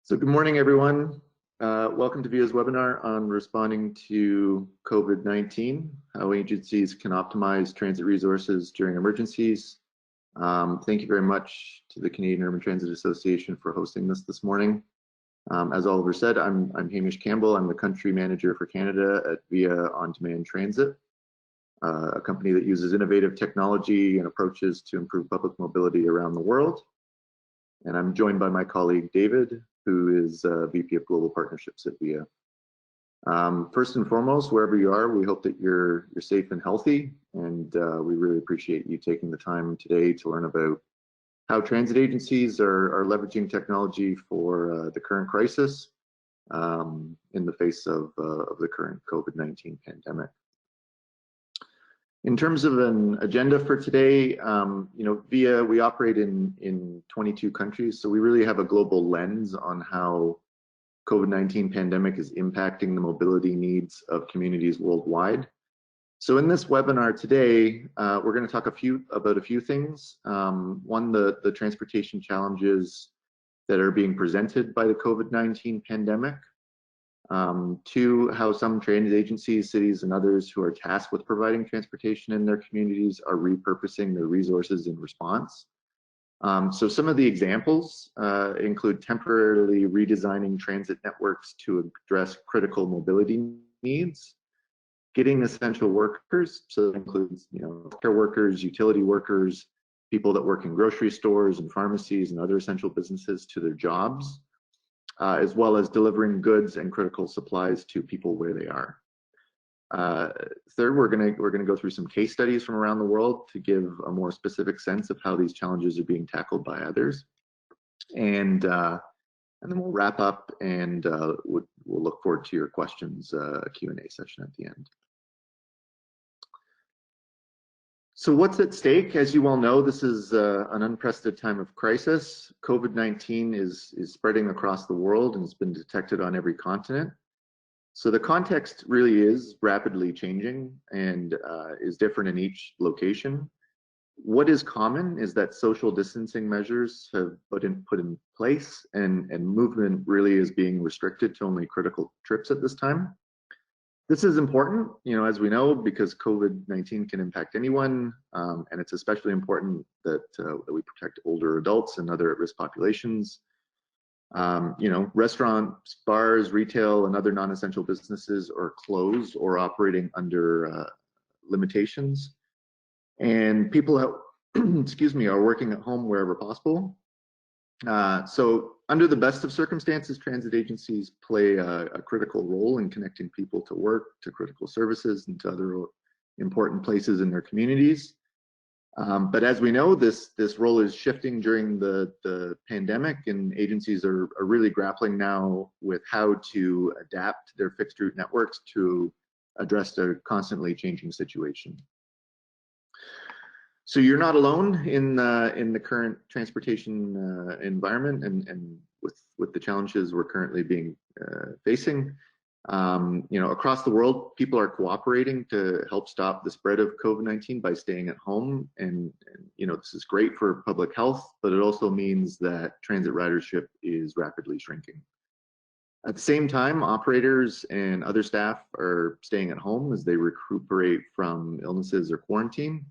So good morning, everyone. Welcome to VIA's webinar on responding to COVID-19, how agencies can optimize transit resources during emergencies. Thank you very much to the Canadian Urban Transit Association for hosting this morning. As Oliver said, I'm Hamish Campbell. I'm the country manager for Canada at VIA On-Demand Transit, a company that uses innovative technology and approaches to improve public mobility around the world. And I'm joined by my colleague, David, who is VP of Global Partnerships at VIA. First and foremost, wherever you are, we hope that you're safe and healthy, and we really appreciate you taking the time today to learn about how transit agencies are leveraging technology for the current crisis in the face of the current COVID-19 pandemic. In terms of an agenda for today, VIA, we operate in 22 countries, so we really have a global lens on how COVID-19 pandemic is impacting the mobility needs of communities worldwide. So in this webinar today, we're going to talk about a few things. One, the transportation challenges that are being presented by the COVID-19 pandemic. Two, how some transit agencies, cities, and others who are tasked with providing transportation in their communities are repurposing their resources in response. So some of the examples include temporarily redesigning transit networks to address critical mobility needs, getting essential workers, so that includes care workers, utility workers, people that work in grocery stores and pharmacies and other essential businesses to their jobs, as well as delivering goods and critical supplies to people where they are. Third, we're going to go through some case studies from around the world to give a more specific sense of how these challenges are being tackled by others, and then we'll wrap up, and we'll look forward to your questions, a Q&A session at the end. So what's at stake? As you all know, this is an unprecedented time of crisis. COVID-19 is spreading across the world and has been detected on every continent. So the context really is rapidly changing and is different in each location. What is common is that social distancing measures have put in place, and movement really is being restricted to only critical trips at this time. This is important, as we know, because COVID-19 can impact anyone, and it's especially important that we protect older adults and other at-risk populations. Restaurants, bars, retail, and other non-essential businesses are closed or operating under limitations, and people are working at home wherever possible. So under the best of circumstances, transit agencies play a critical role in connecting people to work, to critical services, and to other important places in their communities. But as we know, this role is shifting during the pandemic, and agencies are really grappling now with how to adapt their fixed route networks to address their constantly changing situation. So you're not alone in the current transportation environment and with the challenges we're currently facing. Across the world, people are cooperating to help stop the spread of COVID-19 by staying at home, and this is great for public health, but it also means that transit ridership is rapidly shrinking. At the same time, operators and other staff are staying at home as they recuperate from illnesses or quarantine.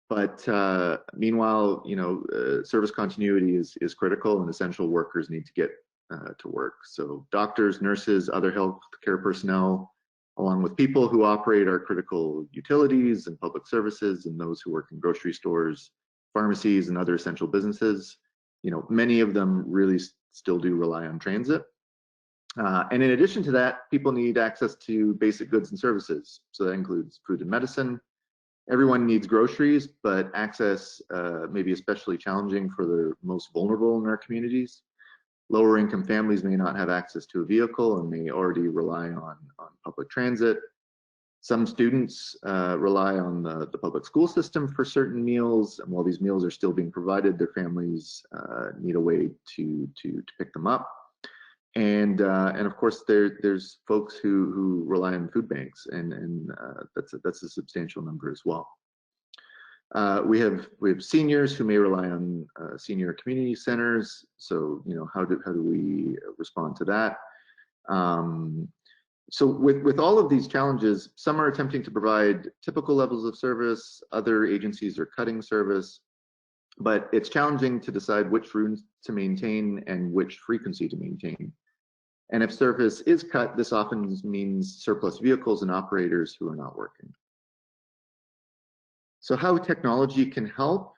But meanwhile, service continuity is critical, and essential workers need to get to work. So doctors, nurses, other healthcare personnel, along with people who operate our critical utilities and public services, and those who work in grocery stores, pharmacies, and other essential businesses, many of them really still do rely on transit. And in addition to that, people need access to basic goods and services. So that includes food and medicine. Everyone needs groceries, but access may be especially challenging for the most vulnerable in our communities. Lower income families may not have access to a vehicle and may already rely on public transit. Some students rely on the public school system for certain meals, and while these meals are still being provided, their families need a way to pick them up. And of course, there's folks who rely on food banks, and that's a substantial number as well. We have seniors who may rely on senior community centers. So, how do we respond to that? So with all of these challenges, some are attempting to provide typical levels of service, other agencies are cutting service, but it's challenging to decide which routes to maintain and which frequency to maintain. And if service is cut, this often means surplus vehicles and operators who are not working. So how technology can help,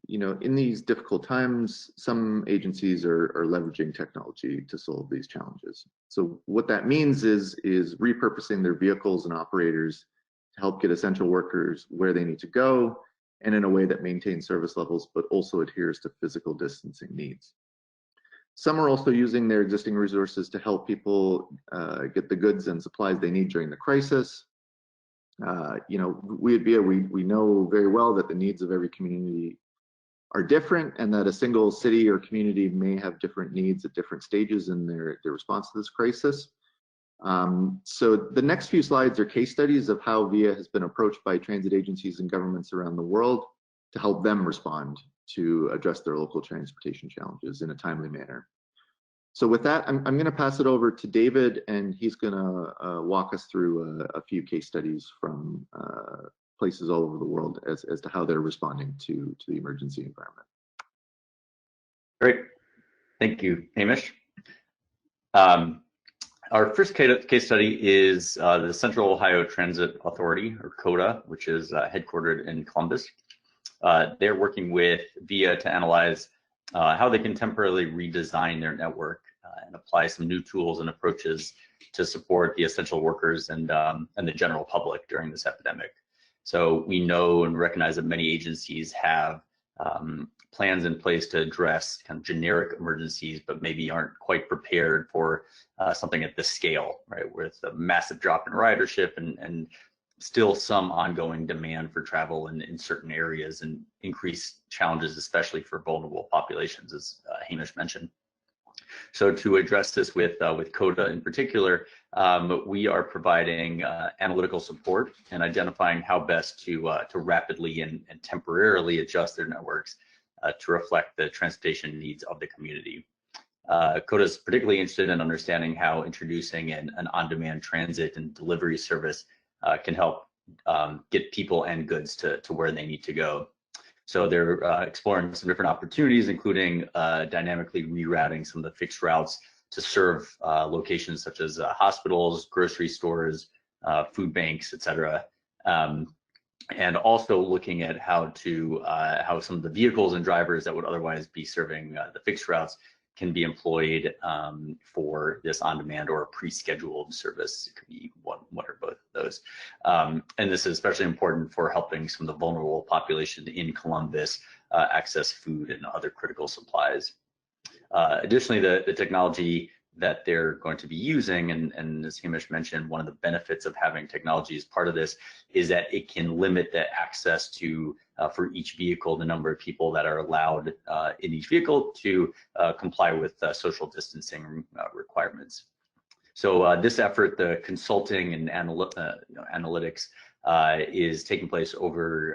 in these difficult times, some agencies are leveraging technology to solve these challenges. So what that means is repurposing their vehicles and operators to help get essential workers where they need to go and in a way that maintains service levels, but also adheres to physical distancing needs. Some are also using their existing resources to help people get the goods and supplies they need during the crisis. We at VIA, we know very well that the needs of every community are different and that a single city or community may have different needs at different stages in their response to this crisis. So the next few slides are case studies of how VIA has been approached by transit agencies and governments around the world to help them respond to address their local transportation challenges in a timely manner. So with that, I'm going to pass it over to David, and he's going to walk us through a few case studies from places all over the world as to how they're responding to the emergency environment. Great. Thank you, Hamish. Our first case study is the Central Ohio Transit Authority, or COTA, which is headquartered in Columbus. They're working with VIA to analyze how they can temporarily redesign their network and apply some new tools and approaches to support the essential workers and the general public during this epidemic. So we know and recognize that many agencies have plans in place to address kind of generic emergencies, but maybe aren't quite prepared for something at this scale, right? With a massive drop in ridership and still some ongoing demand for travel in certain areas and increased challenges, especially for vulnerable populations, as Hamish mentioned. So to address this with COTA in particular, we are providing analytical support and identifying how best to rapidly and temporarily adjust their networks to reflect the transportation needs of the community. COTA is particularly interested in understanding how introducing an on-demand transit and delivery service can help get people and goods to where they need to go. So they're exploring some different opportunities, including dynamically rerouting some of the fixed routes to serve locations such as hospitals, grocery stores, food banks, etc. And also looking at how some of the vehicles and drivers that would otherwise be serving the fixed routes can be employed for this on-demand or pre-scheduled service. It could be one or both of those. And this is especially important for helping some of the vulnerable population in Columbus access food and other critical supplies. Additionally, the technology that they're going to be using, and as Hamish mentioned, one of the benefits of having technology as part of this is that it can limit the access to, for each vehicle, the number of people that are allowed in each vehicle to comply with social distancing requirements. So this effort, the consulting and analytics, is taking place over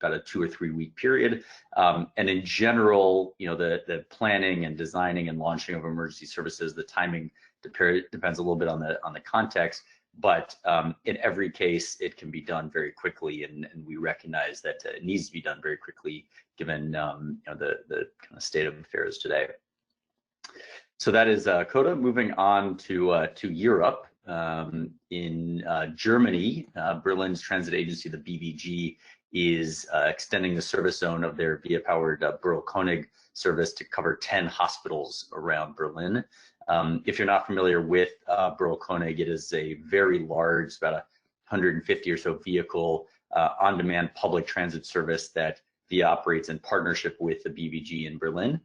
about a 2 or 3 week period. And in general, the planning and designing and launching of emergency services, the timing depends a little bit on the context, but in every case, it can be done very quickly, and we recognize that it needs to be done very quickly given the kind of state of affairs today. So that is COTA. Moving on to Europe. In Germany, Berlin's transit agency, the BVG, is extending the service zone of their VIA-powered Bürl-König service to cover 10 hospitals around Berlin. If you're not familiar with Bürl-König, it is a very large, about 150 or so vehicle on-demand public transit service that VIA operates in partnership with the BVG in Berlin.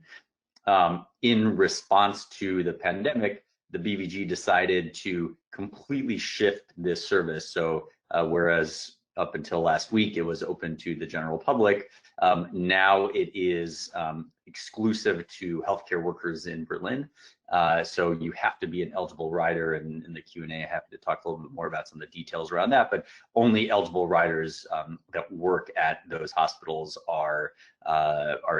In response to the pandemic, the BVG decided to completely shift this service. So whereas up until last week, it was open to the general public, Now it is exclusive to healthcare workers in Berlin. So you have to be an eligible rider, and in the Q&A, I'm happy to talk a little bit more about some of the details around that, but only eligible riders that work at those hospitals are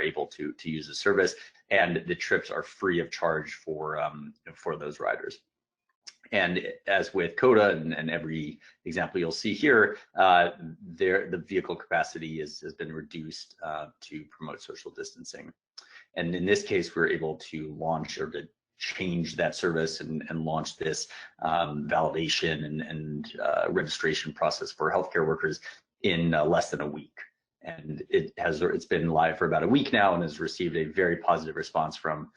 able to use the service, and the trips are free of charge for those riders. And as with CODA and every example you'll see here, the vehicle capacity has been reduced to promote social distancing. And in this case, we're able to launch or to change that service and launch this validation and registration process for healthcare workers in less than a week. And it's been live for about a week now and has received a very positive response from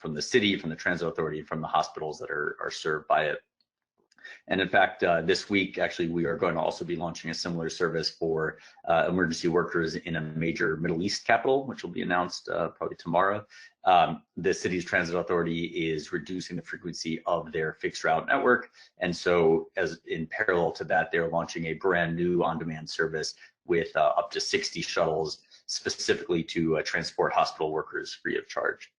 the city, from the transit authority, from the hospitals that are served by it. And in fact, this week, actually, we are going to also be launching a similar service for emergency workers in a major Middle East capital, which will be announced probably tomorrow. The city's transit authority is reducing the frequency of their fixed route network. And so as in parallel to that, they're launching a brand new on-demand service with up to 60 shuttles specifically to transport hospital workers free of charge.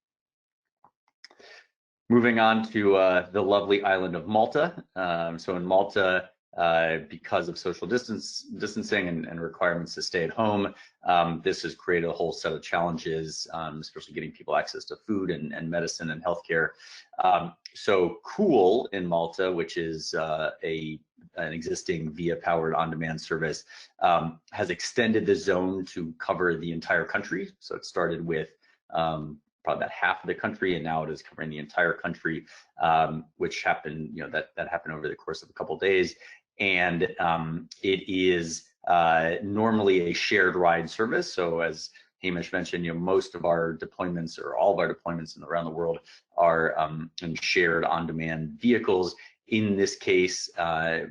Moving on to the lovely island of Malta. So in Malta, because of social distancing and requirements to stay at home, this has created a whole set of challenges, especially getting people access to food and medicine and healthcare. So Cool in Malta, which is an existing VIA-powered on-demand service, has extended the zone to cover the entire country. So it started with probably about half of the country, and now it is covering the entire country, which happened, that happened over the course of a couple of days. And it is normally a shared ride service. So as Hamish mentioned, most of our deployments, or all of our deployments around the world, are in shared on-demand vehicles. In this case,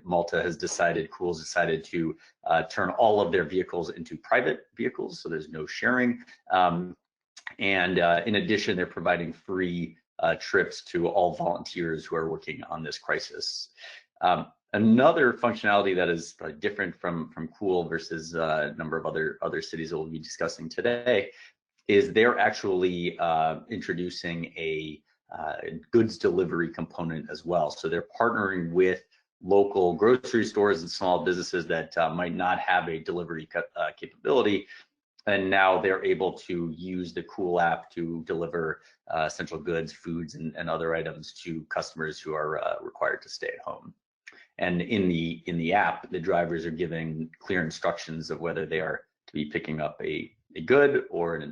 Malta has decided, Cool's decided to turn all of their vehicles into private vehicles, so there's no sharing. And in addition, they're providing free trips to all volunteers who are working on this crisis. Another functionality that is different from Cool versus a number of other cities that we'll be discussing today is they're actually introducing a goods delivery component as well. So they're partnering with local grocery stores and small businesses that might not have a delivery capability. And now they're able to use the Cool app to deliver essential goods, foods, and other items to customers who are required to stay at home. And in the app, the drivers are giving clear instructions of whether they are to be picking up a good or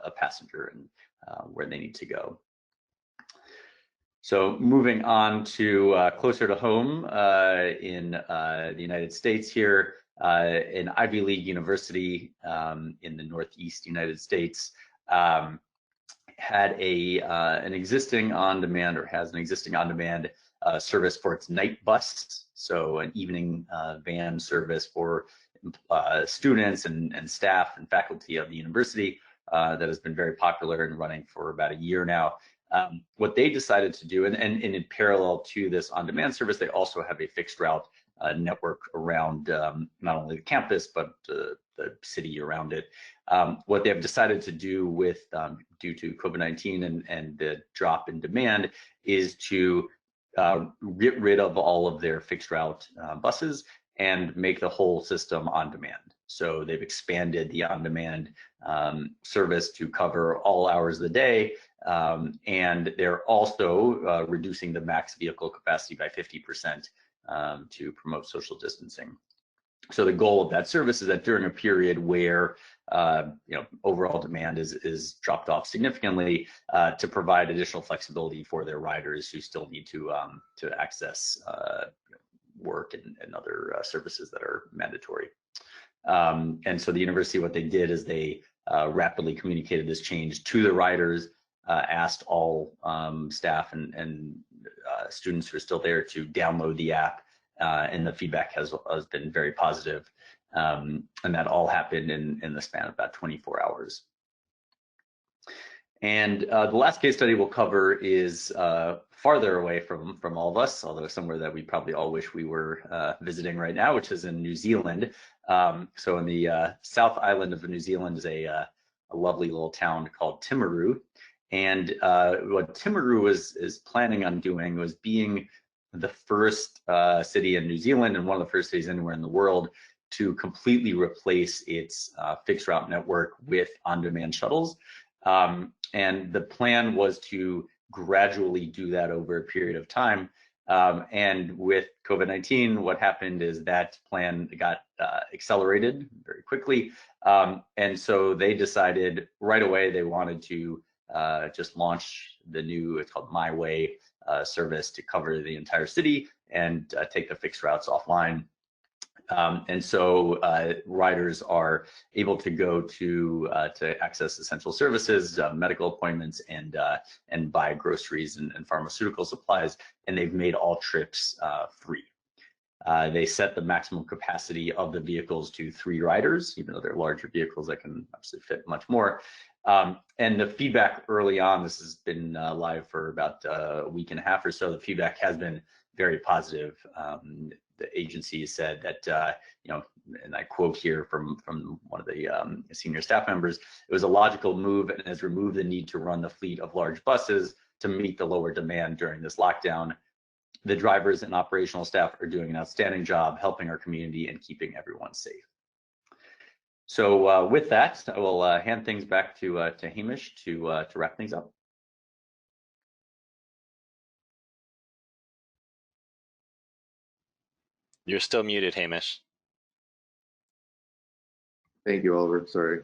a passenger, and where they need to go. So moving on to closer to home in the United States here. An Ivy League university in the Northeast United States had an existing on-demand, or has an existing on-demand service for its night bus. So an evening van service for students and staff and faculty of the university that has been very popular and running for about a year now. What they decided to do, and in parallel to this on-demand service, they also have a fixed route network around not only the campus, but the city around it. What they have decided to do with, due to COVID-19 and the drop in demand, is to get rid of all of their fixed route buses and make the whole system on demand. So they've expanded the on-demand service to cover all hours of the day, and they're also reducing the max vehicle capacity by 50%. To promote social distancing. So the goal of that service is that during a period where overall demand is dropped off significantly, to provide additional flexibility for their riders who still need to access work and other services that are mandatory. And so the university, what they did is they rapidly communicated this change to the riders, asked all staff and students who are still there to download the app, and the feedback has been very positive. And that all happened in the span of about 24 hours. And the last case study we'll cover is farther away from all of us, although somewhere that we probably all wish we were visiting right now, which is in New Zealand. So in the South Island of New Zealand is a lovely little town called Timaru. And what Timaru is planning on doing was being the first city in New Zealand and one of the first cities anywhere in the world to completely replace its fixed route network with on-demand shuttles. And the plan was to gradually do that over a period of time. And with COVID-19, what happened is that plan got accelerated very quickly. And so they decided right away they wanted to just launch the new, it's called My Way service to cover the entire city and take the fixed routes offline. And so riders are able to go to access essential services, medical appointments, and buy groceries and pharmaceutical supplies, and they've made all trips free. They set the maximum capacity of the vehicles to 3 riders, even though they're larger vehicles that can obviously fit much more. And the feedback early on, this has been live for about a week and a half or so, the feedback has been very positive. The agency said that, you know, and I quote here from one of the senior staff members, it was a logical move and has removed the need to run the fleet of large buses to meet the lower demand during this lockdown. The drivers and operational staff are doing an outstanding job helping our community and keeping everyone safe. So with that, I will hand things back to Hamish to wrap things up. You're still muted, Hamish. Thank you, Oliver. Sorry.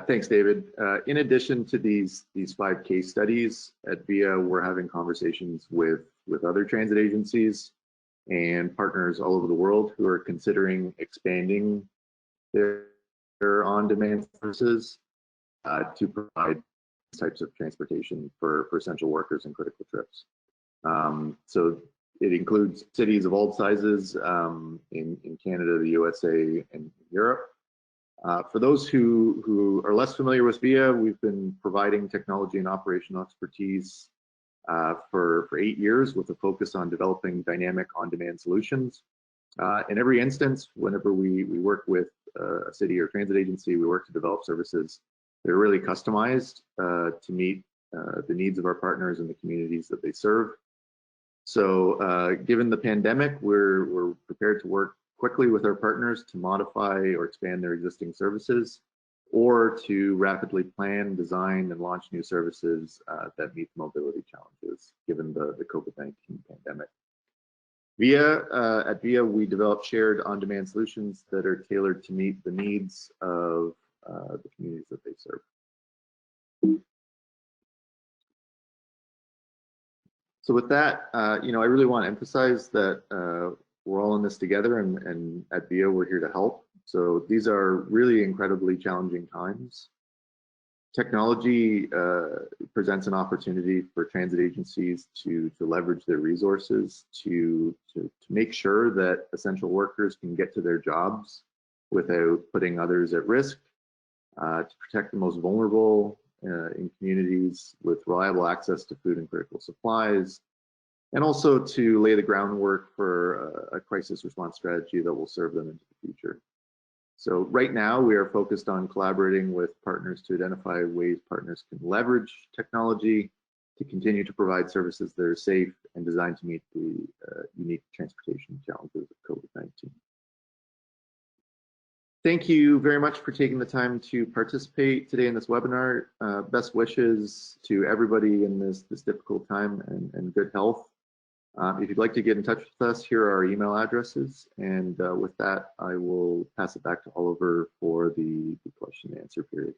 Thanks, David. In addition to these 5 case studies at VIA, we're having conversations with other transit agencies and partners all over the world who are considering expanding their on-demand services to provide types of transportation for essential workers and critical trips. So it includes cities of all sizes in Canada, the USA, and Europe. For those who are less familiar with VIA, we've been providing technology and operational expertise for 8 years with a focus on developing dynamic on-demand solutions. In every instance, whenever we work with a city or transit agency, we work to develop services that are really customized to meet the needs of our partners and the communities that they serve. So given the pandemic, we're prepared to work quickly with our partners to modify or expand their existing services, or to rapidly plan, design, and launch new services that meet mobility challenges given the COVID-19 pandemic. At VIA, we develop shared on-demand solutions that are tailored to meet the needs of the communities that they serve. So with that, you know, I really want to emphasize that we're all in this together, and at VIA, we're here to help. So these are really incredibly challenging times. Technology presents an opportunity for transit agencies to leverage their resources to make sure that essential workers can get to their jobs without putting others at risk, to protect the most vulnerable in communities with reliable access to food and critical supplies, and also to lay the groundwork for a crisis response strategy that will serve them into the future. So right now we are focused on collaborating with partners to identify ways partners can leverage technology to continue to provide services that are safe and designed to meet the unique transportation challenges of COVID-19. Thank you very much for taking the time to participate today in this webinar. Best wishes to everybody in this difficult time, and good health. If you'd like to get in touch with us, here are our email addresses. And with that, I will pass it back to Oliver for the question and answer period.